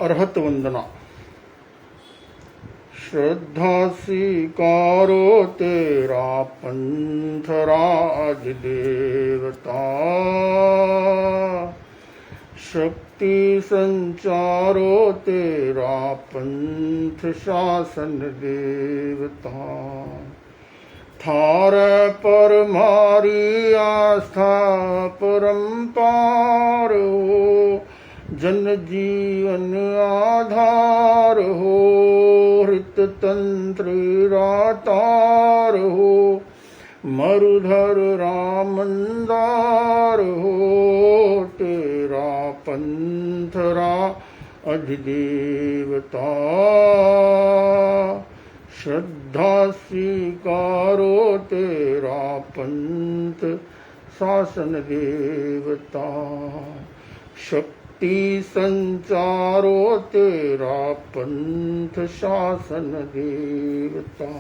अरहत वंदना। श्रद्धा स्वीकारो तेरा पंथ राज देवता, शक्ति संचारो तेरा पंथ शासन देवता। थार पर मारी आस्था परंपार हो, जन जीवन आधार हो, हृत तंत्र रातार हो, मरुधर रामंदार हो, तेरा पंथरा अधिदेवता। श्रद्धा स्वीकारो तेरा पंथ शासन देवता, शक्ति संचारो तेरा पंथ शासन देवता।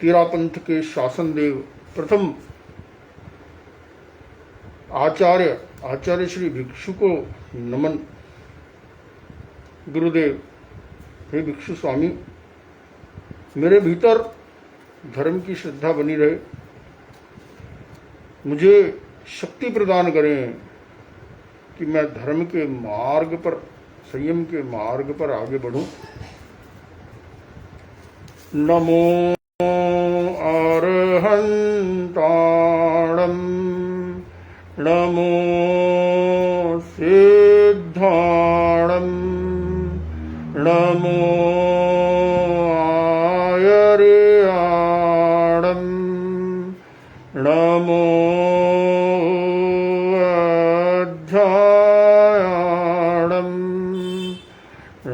तेरा पंथ के शासन देव प्रथम आचार्य श्री भिक्षु को नमन। गुरुदेव, हे भिक्षु स्वामी, मेरे भीतर धर्म की श्रद्धा बनी रहे, मुझे शक्ति प्रदान करें कि मैं धर्म के मार्ग पर, संयम के मार्ग पर आगे बढ़ूं। नमो अरहंताणं, नमो सिद्धाणं, नमो आयर्याणं, नमो अध्यायाणं,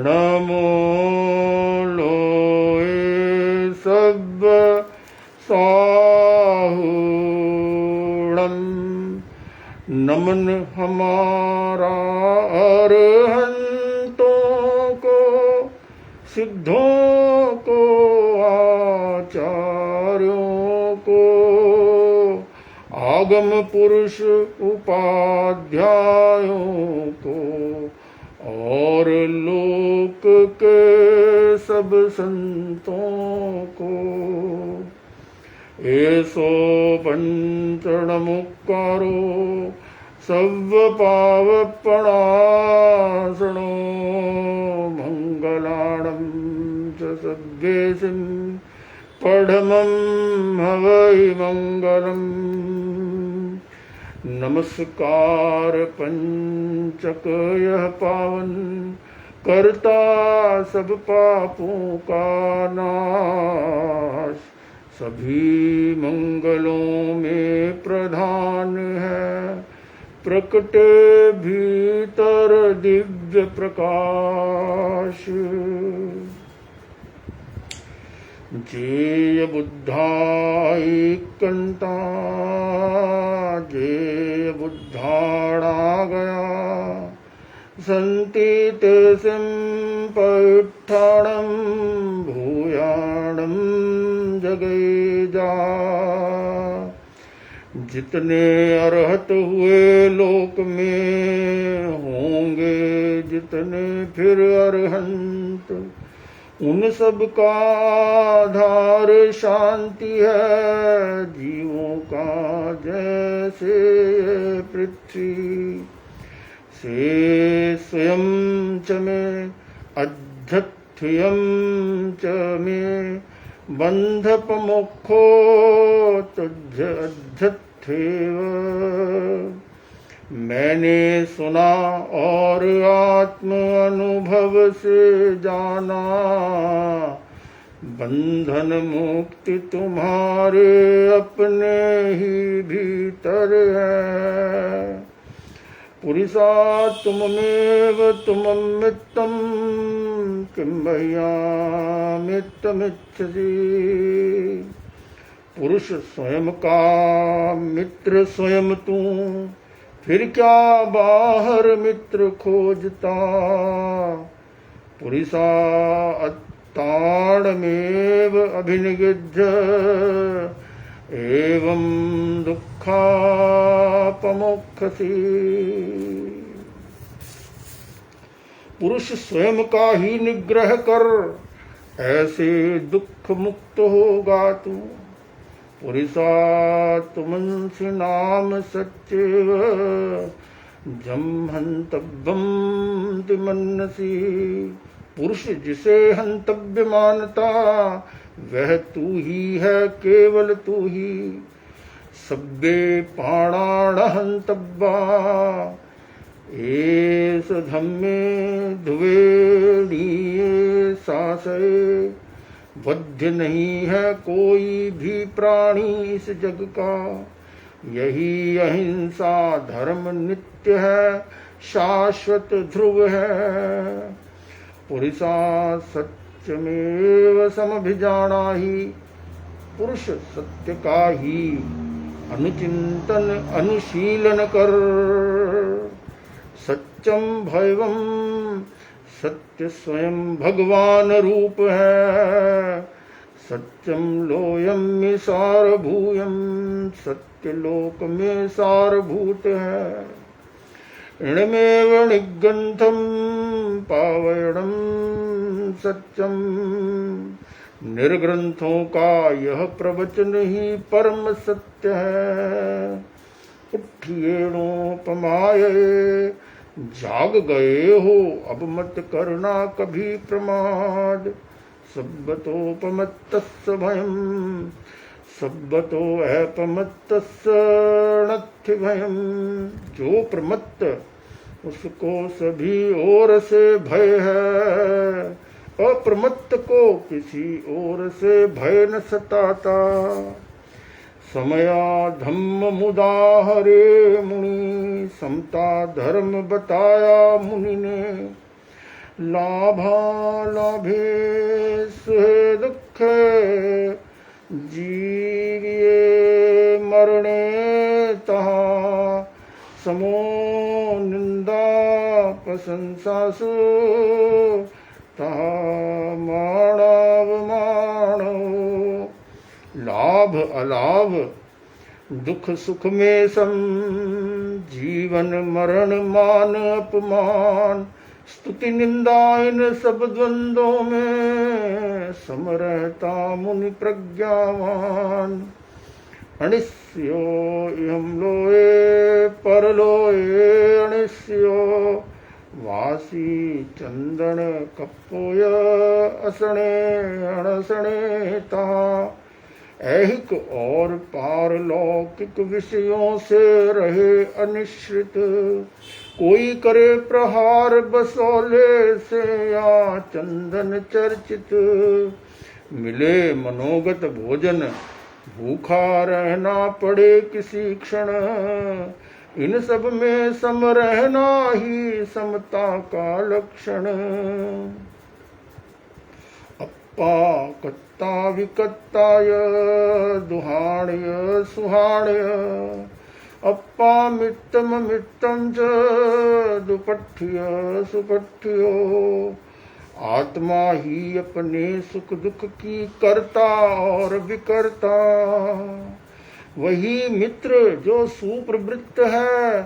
नमो लोये सब साहूणं। नमन हमारा अरहंतों को, सिद्धों को, आचार्यों को, आगम पुरुष उपाध्यायों को, और लोक के सब संतों को। ऐसो पंचणमुक्कारो सव्व पावपणासनो, मंगलाणं च सद्गेसिं पढ़मं हवै मंगलम्। नमस्कार पंचक यह पावन, करता सब पापों का नाश, सभी मंगलों में प्रधान है, प्रकटे भीतर दिव्य प्रकाश। जेय बुद्धाईकंता, जेय बुद्धाड़ा गया, संति ते सिंपयुत्थानं, भूयाणं जगेजा। जितने अरहत हुए लोक में, होंगे जितने फिर अरहंत, उन सब का आधार शांति है, जीवों का जैसे पृथ्वी से स्वयं च में अध्यत्थयं च में बंधपमोक्षो तद्धत्येव। मैंने सुना और आत्म अनुभव से जाना, बंधन मुक्ति तुम्हारे अपने ही भीतर है। पुरुषात्ममेव तुममित्तं, किं मह्यमित्तमिच्छसि। पुरुष स्वयं का मित्र स्वयं तू, फिर क्या बाहर मित्र खोजता। पुरुषा अत्ताडमेव अभिनिगृह्य, एवं दुःखापमोक्षसी। पुरुष स्वयं का ही निग्रह कर, ऐसे दुख मुक्त होगा तू। पुरुषा तुमंसि नाम सच्चेव जम हंतव्यम तिमन्नसि। पुरुष जिसे हंतव्य मानता वह तू ही है, केवल तू ही। सब्बे प्राणान हंतव्या एस धम्मे ध्रुवे सासये। वध्य नहीं है कोई भी प्राणी इस जग का, यही अहिंसा धर्म नित्य है, शाश्वत ध्रुव है। पुरुषा सत्यमेव समभिजानाहि। पुरुष सत्य का ही अनुचिंतन अनुशीलन कर। सत्यम भैवम, सत्य स्वयं भगवान रूप है। सत्यम लोयम सारभूयम, सत्य लोक में सारभूत है। इणमेव निगंथम पावयणम सत्यम। निर्ग्रंथों का यह प्रवचन ही परम सत्य है। उठिएणोपमाय, जाग गए हो अब मत करना कभी प्रमाद। सब्बतोपमत्तस्य भयम, सब्बतो अपमत्तस्य नत्थि भयम। जो प्रमत्त उसको सभी ओर से भय है, अप्रमत्त को किसी ओर से भय न सताता। समया धम्म मुदा हरे मुनि, समता धर्म बताया मुनि ने। लाभा लाभे सुहे दुखे, जीविए मरणे तहा। समो निंदा प्रशंसासु, तहा माणावमानो। लाभ अलाभ दुख सुख में सम, जीवन मरण मान अपमान। स्तुति निंदा इन सब द्वंद्वों में, सम रहता मुनि प्रज्ञावान। अनिस्यो इहं लोए परलोए अनिस्यो, वासी चंदन कप्पोय असणे अणसणे ता। ऐहिक और पारलौकिक विषयों से रहे अनिश्रित। कोई करे प्रहार बसोले से या चंदन चर्चित। मिले मनोगत भोजन भूखा रहना पड़े किसी क्षण। इन सब में सम रहना ही समता का लक्षण। अप्पा कत्ता विकत्ताय, दुहाण्य सुहाण्य। अप्पा मित्तम मित्तम च, दुपठ्य सुपठ्यो। आत्मा ही अपने सुख दुख की करता और विकर्ता। वही मित्र जो सुप्रवृत्त है,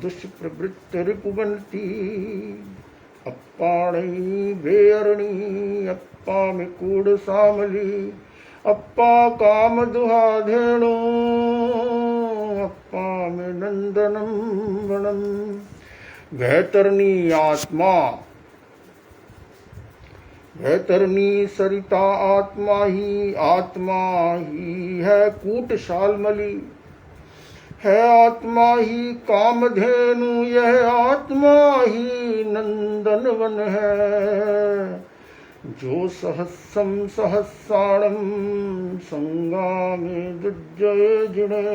दुष्प्रवृत्त रिपुगंती। अप्पाणी बेअरणी, अप्पा में कूड़ सामली। अप्पा काम दुहाधेणु, अप्पा में नंदनम वनम। वैतरणी आत्मा, वैतरणी सरिता आत्मा ही है कूट शालमली। है आत्मा ही कामधेनु, यह आत्मा ही नंदनवन है। जो सहस्रम सहस्राणम संगामे दुज्जय जिणे।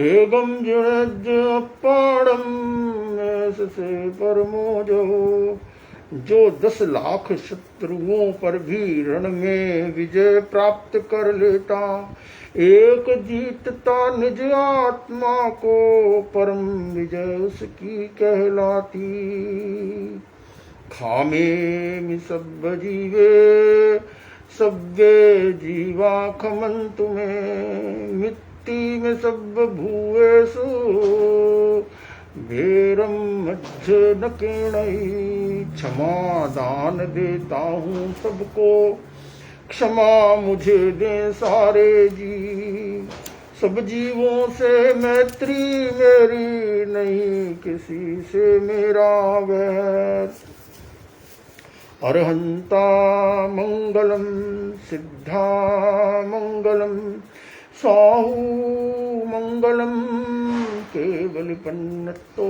एगम जिणे पाणम ऐसे परमो जो। जो 10 लाख शत्रुओं पर भी रण में विजय प्राप्त कर लेता। एक जीतता निज आत्मा को, परम विजय उसकी कहलाती। खामे में सब जीवे, सब्बे जीवा खमंतु में। मिट्टी में सब भूवेसु, भेरम मध्य नकेणई। क्षमा दान देता हूँ सबको, क्षमा मुझे दे सारे जी। सब जीवों से मैत्री मेरी, नहीं किसी से मेरा वैर। अरहंता मंगलम सिद्धा मंगलम साहू मंगलम, केवल पन्नतो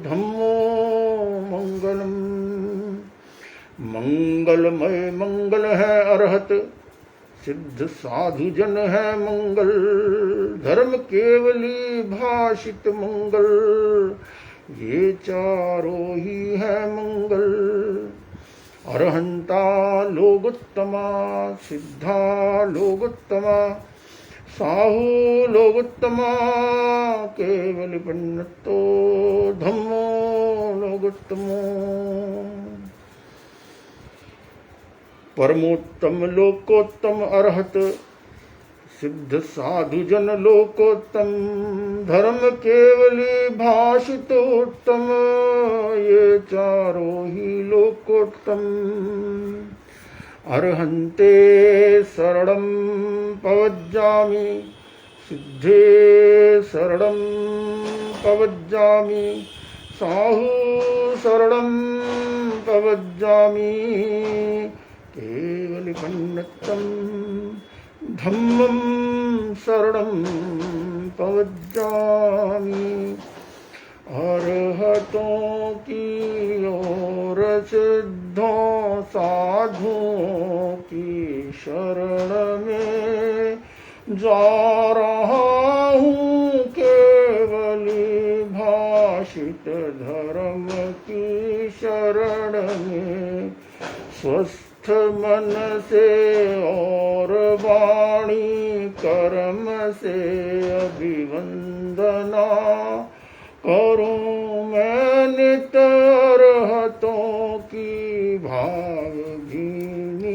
धम्मो मंगलम। मंगलमय मंगल है अरहत, सिद्ध साधु जन है मंगल। धर्म केवली भाषित मंगल, ये चारों ही है मंगल। अरहंता लोगोत्तमा, सिद्धा लोगोत्तमा, साहू लोगोत्तमा, केवल पन्नतो धम्मो लोगोत्तमो। परमोत्तम लोकोत्तम अरहत, सिद्ध साधु जन लोकोत्तम। धर्म केवली भाषितोत्तम, ये चारों ही लोकोत्तम। अरहन्ते शरणं पवज्जामि, सिद्धे शरणं पवज्जामि, साहू शरणं पवज्जामि, केवल पन्नतं धम्मं शरणं पवज्जामि। अरहतों की ओर सिद्धों साधुओं की शरण में जा रहा हूँ, केवली भाषित धर्म की शरण में। स्वस्थ मन से और वाणी कर्म से अभिवंदना करूं मैं नित अरहतों की भावभीनी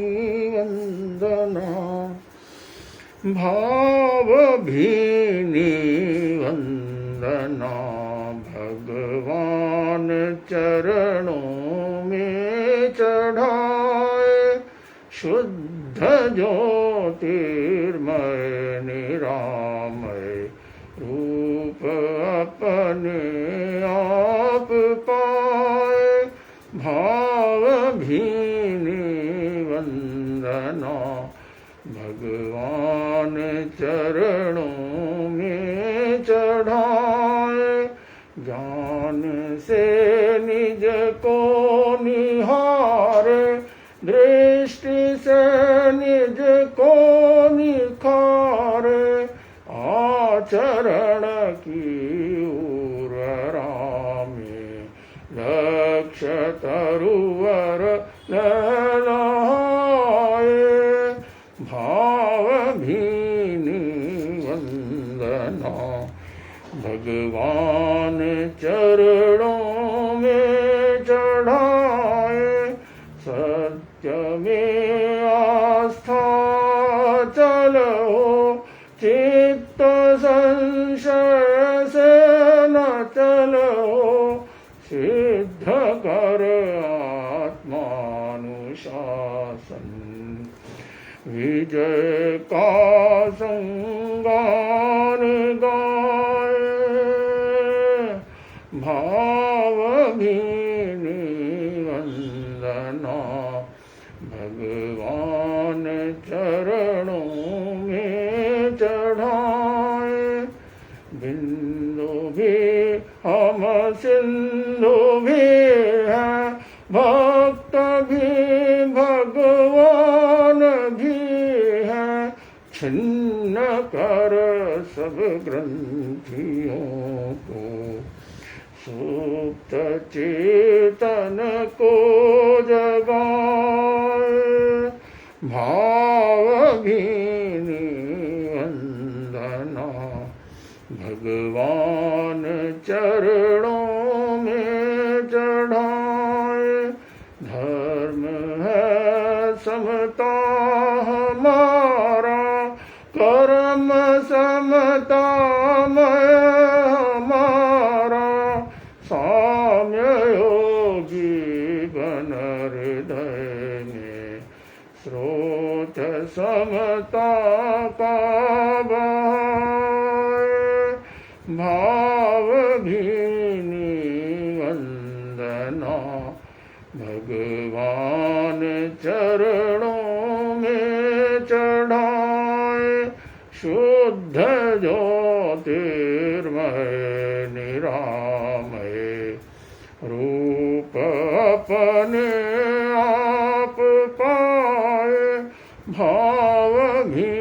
वंदना। भावभीनी वंदना भगवान चरणों में चढ़ाए। शुद्ध ज्योतिर्मय निरामय रूप अपने आप पाए। भावभीनी वंदना भगवान चरणों में चढ़ाए। ज्ञान से निज को निहारे, दृष्टि से निज को निखारे। आचरण की उर्वरामे लक्ष्य तरुवर लहलाए। भावभीनी वंदना भगवान चरणों में चढ़ाए। सत्य में आस्था चलो, चित्त संशय से न चलो। सिद्ध कर आत्मानुशासन, विजय का संगान गाए। भावभीनी वंदना भगवान चरणों में चढ़ाए। बिंदु भी हम सिंधु भी है, भक्त भी भगवान भी है। छिन्न कर सब ग्रंथियों को, सुप्त चेतन को जगाए। भावभीनी वंदना भगवान चरणों में चढ़ाए। धर्म है समता हमारा, कर्म समता में हमारा। साम्य योगी बन हृदय में स्रोत समता का बहाए। भावभीनी वंदना भगवान चरणों में चढ़ाए। शुद्ध ज्योतिर्मय निरामय रूप अपने आप पाए। भावभीनी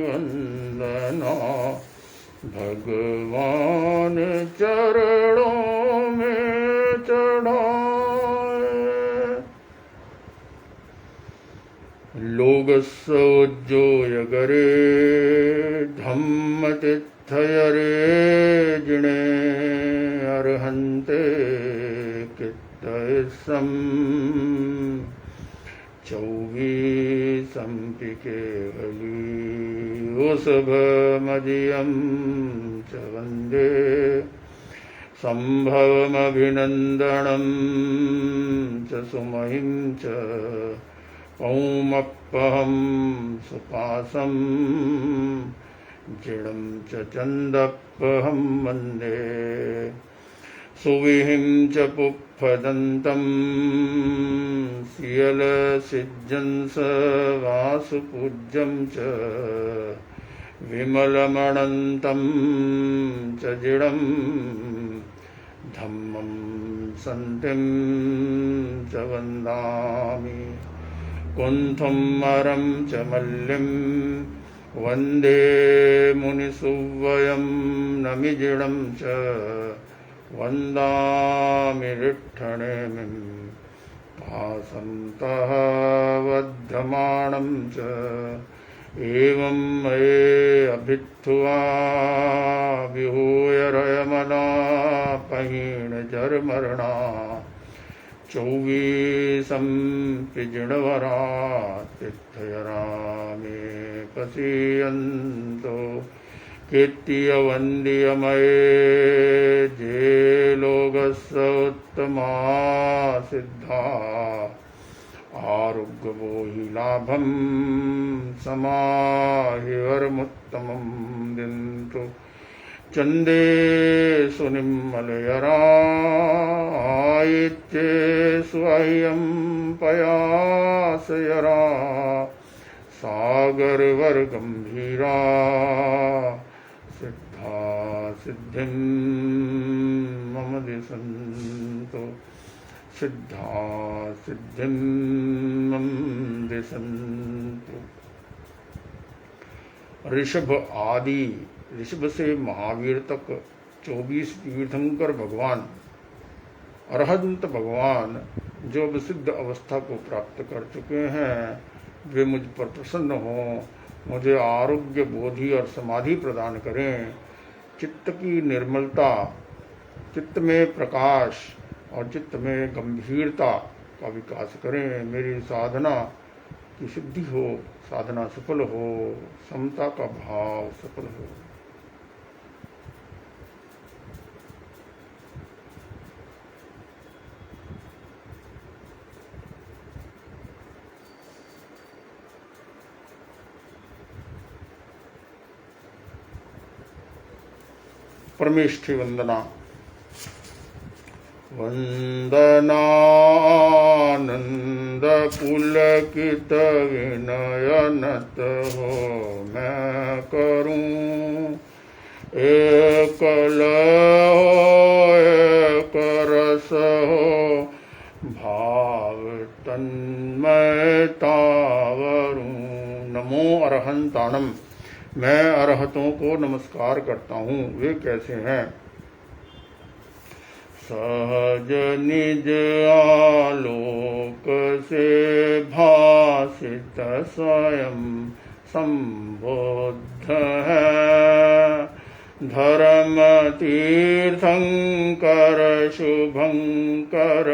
वंदना भगवान चरणों में चढ़ाए। लोग सोज्जोयगरे धम्म तिथयरे जिणे अर्हन्ते कित्तयसं चौवीसंपिके वली उसभमजियं च वन्दे सम्भवमभिनन्दनं च सुमहिं च पौमप्पहं सुपासं जिणं च चन्दप्पहं वन्दे सुविहिं च पुप्पदन्तं सियलसिज्जंस वासुपूज्यं च विमलमणन्तं च जिणं धम्मं सन्तिं च वन्दामि। कुन्थुमरं च मल्लिं वन्दे मुनिसुव्वयं नमिजिणं च वन्दामि रिट्ठणेमिं भासन्तः वध्यमानं च। एवं मये अभित्थुवा विहूय रयमना पहीणजर्मरणा चौवीसं पिजिणवरा तिथयरा मे पसीयन्तो कीर्त्यवन्द्यमये जे लोगस्य उत्तमा सिद्धा आरुग्यवो हि लाभं समाहिवर्मुत्तमं दिन्तु चन्देषु निम्मलयरायित्येषु अह्यं पयासयरा सागरवर्गम्भीरा सिद्धा सिद्धिं मम दिशन्तु सिद्धा सिद्धिं मम दिशन्तु। ऋषभ आदि ऋषभ से महावीर तक 24 तीर्थंकर भगवान अरहंत भगवान जो विशुद्ध अवस्था को प्राप्त कर चुके हैं वे मुझ पर प्रसन्न हों, मुझे आरोग्य बोधि और समाधि प्रदान करें। चित्त की निर्मलता, चित्त में प्रकाश और चित्त में गंभीरता का विकास करें। मेरी साधना की सिद्धि हो, साधना सफल हो, समता का भाव सफल हो। परमेष्ठी वंदना। वंदनानंद पुलकित विनयनत हो मैं करूं। एकल हो एक रस हो भाव तन्मयता वरूं। नमो अरहंताणम। मैं अरहतों को नमस्कार करता हूँ। वे कैसे हैं? सहज निज आलोक से भासित स्वयं संबुद्ध है। धर्म तीर्थंकर शुभंकर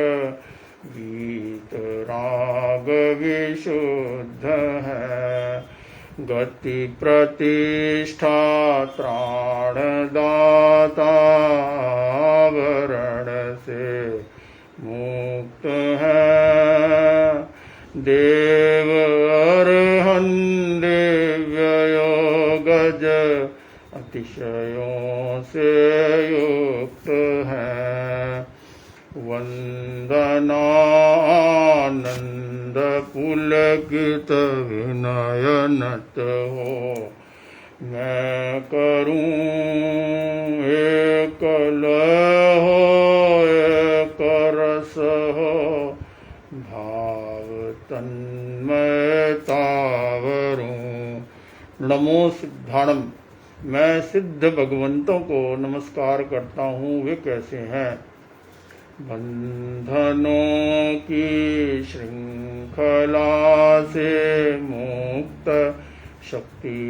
वीतराग विशुद्ध है। गति प्रतिष्ठा त्राणदाता वरण से मुक्त हैं। देव अरहंत दिव्य योगज अतिशयों से युक्त हैं। वंदनानंद पुलकित विनयनत हो मैं करूं एक लय हो एक रस हो भाव तन्मयता वरूं। नमो सिद्धाणम। मैं सिद्ध भगवंतों को नमस्कार करता हूँ। वे कैसे हैं? बंधनों की श्रृंखला से मुक्त शक्ति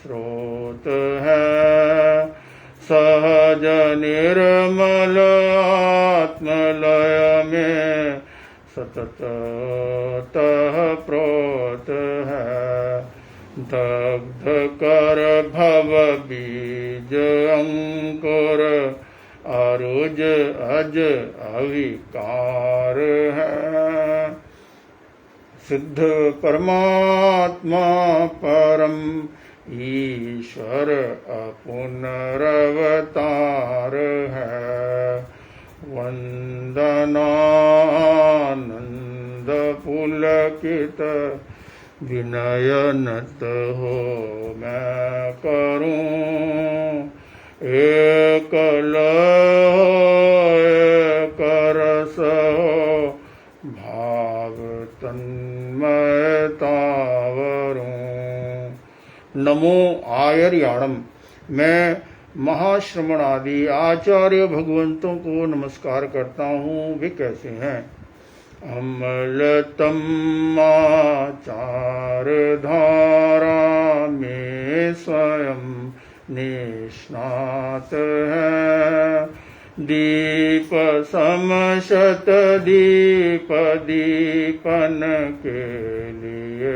स्रोत है। सहज निर्मल आत्मलय में सततः प्रोत है। दग्ध कर भव बीज अंकुर अरुज अज अविकार है। सिद्ध परमात्मा परम ईश्वर अपुनरवतार है। वंदनानंद पुलकित विनयनत हो मैं करूं एक लय हो एक रस हो भाव तन्मयता वरूं। नमो आयर्याणम। मैं महाश्रमण आदि आचार्य भगवंतों को नमस्कार करता हूँ। वे कैसे हैं? अमलतम आचार धारा में स्वयं निष्णात है। दीप समशत दीप दीपन के लिए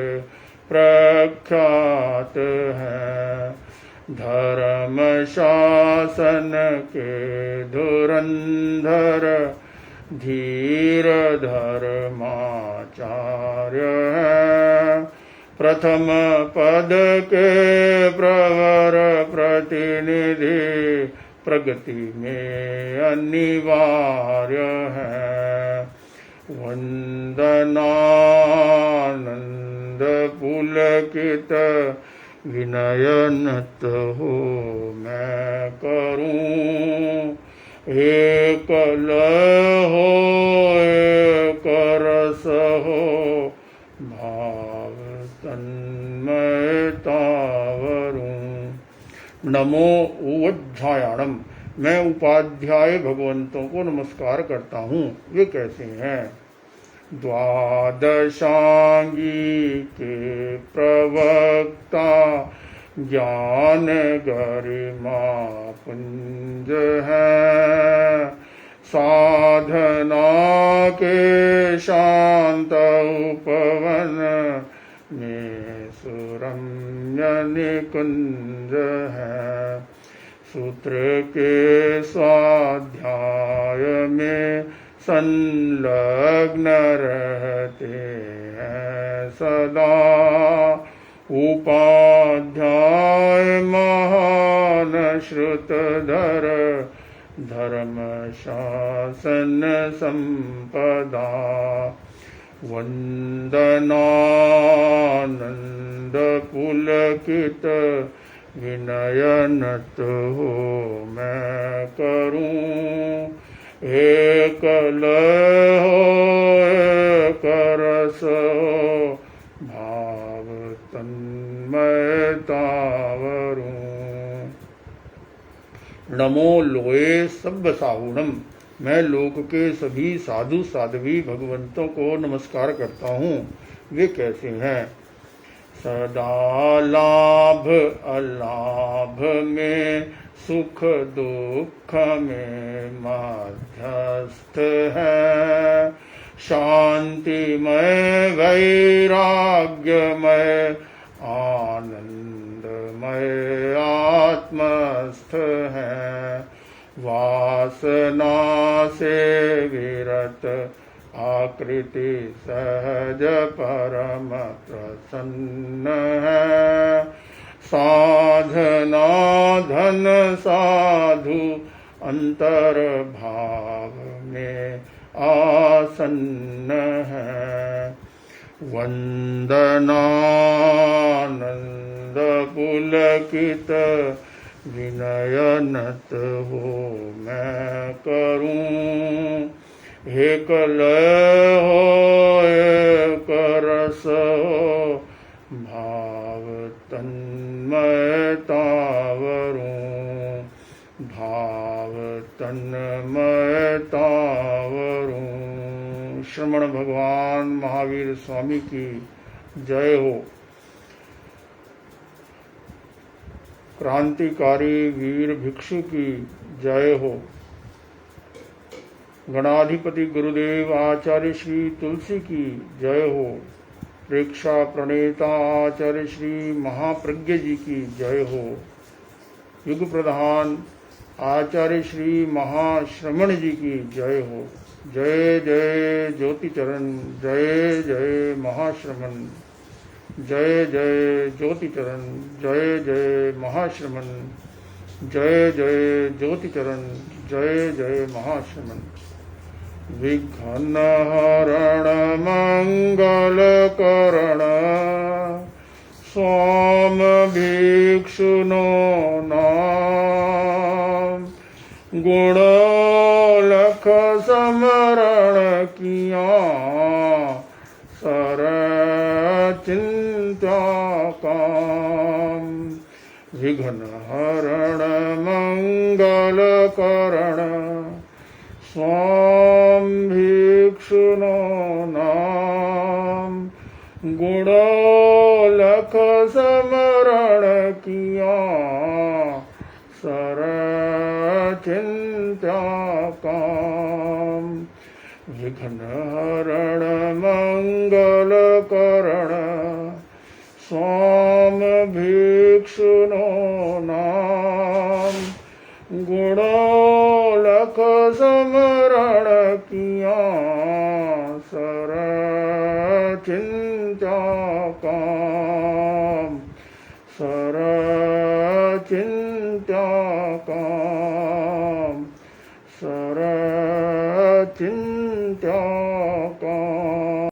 प्रख्यात है। धर्म शासन के धुरंधर धीर धर्माचार्य है। प्रथम पद के प्रवर प्रतिनिधि प्रगति में अनिवार्य है। वंदनानंद पुलकित विनयनत हो मैं करूं एक लय हो एक रस हो भाव तन्मयता वरूं। नमो उपाध्यायाणम। मैं उपाध्याय भगवंतों को नमस्कार करता हूँ। वे कैसे हैं? द्वादशांगी के प्रवक्ता ज्ञान गरिमा पुंज है। साधना के शांत उपवन में सुरम्य निकुंज है। सूत्र के स्वाध्याय में संलग्न रहते हैं सदा। उपाध्याय महान श्रुतधर धर्म शासन संपदा। वंदनानंद पुलकित विनयनत हो मैं करूं एक लय हो एक रस हो भाव तन्मयता वरूं। नमो लोये सब्ब साहुणम। मैं लोक के सभी साधु साध्वी भगवंतों को नमस्कार करता हूँ। वे कैसे हैं? सदा लाभ अलाभ में सुख दुख में मध्यस्थ है। शांतिमय वैराग्यमय आनंदमय आत्मस्थ है। वास वासना से विरत आकृति सहज परम प्रसन्न है। साधना धन साधु अंतर भाव में आसन्न है। वंदनानंद पुलकित विनयनत हो मैं करूं। हे कलय हो एक रस हो भाव तन्मयता वरूं। भाव तन्मयता वरूं। श्रमण भगवान महावीर स्वामी की जय हो। क्रांतिकारी वीर भिक्षु की जय हो। गणाधिपति गुरुदेव आचार्य श्री तुलसी की जय हो। प्रेक्षा प्रणेता आचार्य श्री महाप्रज्ञ जी की जय हो। युग प्रधान आचार्य श्री महाश्रमण जी की जय हो। जय जय ज्योति चरण, जय जय महाश्रमण, जय जय ज्योति चरण, जय जय महाश्रमण, जय जय ज्योति चरण, जय जय महाश्रमण। विघ्न हरण मंगल करण सोम भिक्षुनो नाम। गुण लख समरण किया सर चिंता काम। विघ्न हरण मंगल करण स्वाम भिक्षुनो नाम। गुण लख समरण किया सर चिंता काम। विघ्न हरण मंगल करण स्वाम भिक्षुनो नाम। गुण लख समरण किया सर चिंता काम। सर